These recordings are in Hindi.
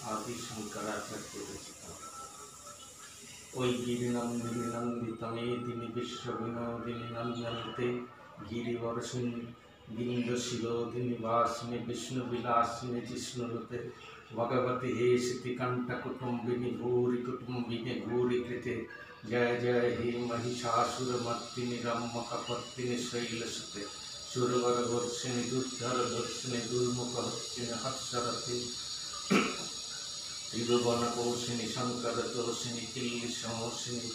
आदि शंकराचार्य रचित ओई गिरिनंदिनी नंदितमेदिनी विश्वविनोदिनी नंदनते गिरिवर्षिणी बिंदशिरोधिनी वासिनी विष्णुविलासिनी जिष्णुनुते भगवती हेशिति कंठकुटुंबिनी भूरि कुटुंबिनी भूरि कृते जय जय हे महिषासुरमर्दिनी रम्यकपर्दिनी शैलसुते सुरवरवर्षिणी दुर्धरवर्षिणी दुर्मुखवर्षिणी हर्षरते त्रिभुवनकोशिनी शंकरतोषिनी किल्लिशमोषिनी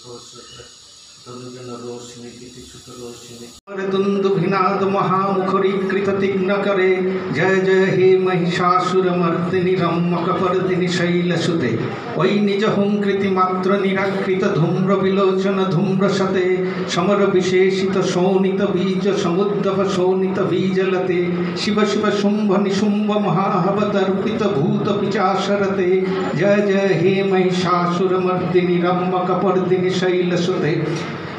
तनुजनरोषिनी तिथिसुतरोषिनी दुंदुभिनाद महामुखरीकृत तिग्नकरे जय जय हे महिषासुरमर्दिनी रम्यकपर्दिनी शैलसुते वै निजहुंकृतिमात्र निराकृत धूम्र विलोचन धूम्रशते समर विशेषित शोणित बीज समुद्भव शोणित बीजलते शिव शिव शुंभ निशुंभ महाहवदर्पित भूत पिचाशरते जय जय हे महिषासुरमर्दिनी रम्यकपर्दिनी शैलसुते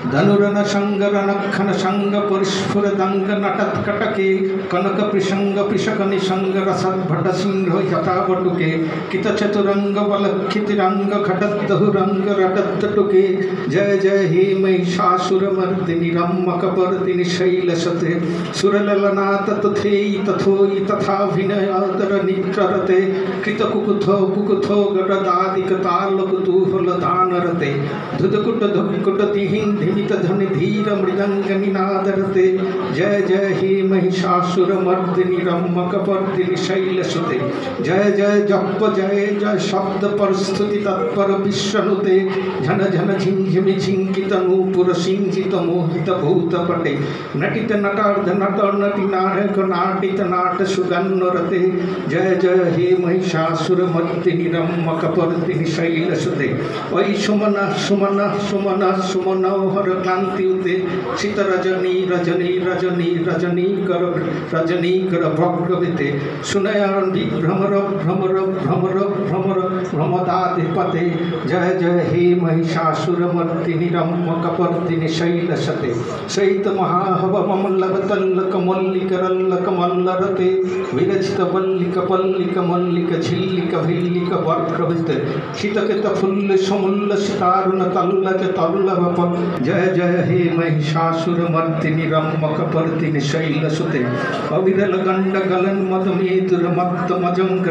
धनुरन शंगर नखन शंग परिस्फुर दंग नटत्कटके कनक प्रसंग पिशक निशंग रसद्भट सिंह यथावटुके कित चतुरंग वलक्षितिरंग खडद्धुरंग रटत्तटुके जय जय हे महिषासुरमर्दिनी रम्यकपर्दिनी शैलसते सुरललनाथ तथेयि तथोयि तथाभिनयादर नित्ररते कृतकुकुथो कुकुथो गडदादिकतालकुतूहलदानरते धुदकुट धुक्कुट तिहिं धिमित ध्वनि धीर मृदंग निनादरते जय जय हे महिषासुरमर्दिनी रम्यकपर्दिनी शैलसुते जय जय जप जय जय शब्द परस्तुति तत्पर विश्वनुते झन झन झिंझिमि झिंकित नूपुर सिंचित मोहित भूतपटे नटित नटार्ध नट नटि नायक नाटित नाट सुगन्नरते जय जय हे महिषासुरमर्दिनी रम्यकपर्दिनी शैलसुते वै सुमन सुमन सुमन सुमन हर क्लांति उते शीत रजनी रजनी रजनी रजनी कर भ्रगविते सुनयान भ्रमर भ्रमर भ्रमर भ्रमर भ्रमदाधिपते जय जय हे महिषासुरमर्दिनी रम्यकपर्दिनी शैलसते सहित महाहव मल्लक तल्लक मल्लिक रल्लक मल्लरते विरचित वल्लिक पल्लिक मल्लिक झिल्लिक भिल्लिक वर्गविते शीतकित फुल्ल समुल्ल सितारुण तल्लक तल्लभ जय जय हे महिषासुरमर्दिनी रम्यकपर्दिनी शैलसुते अविरल गंड गलन मद मेदुर मत्त मजंग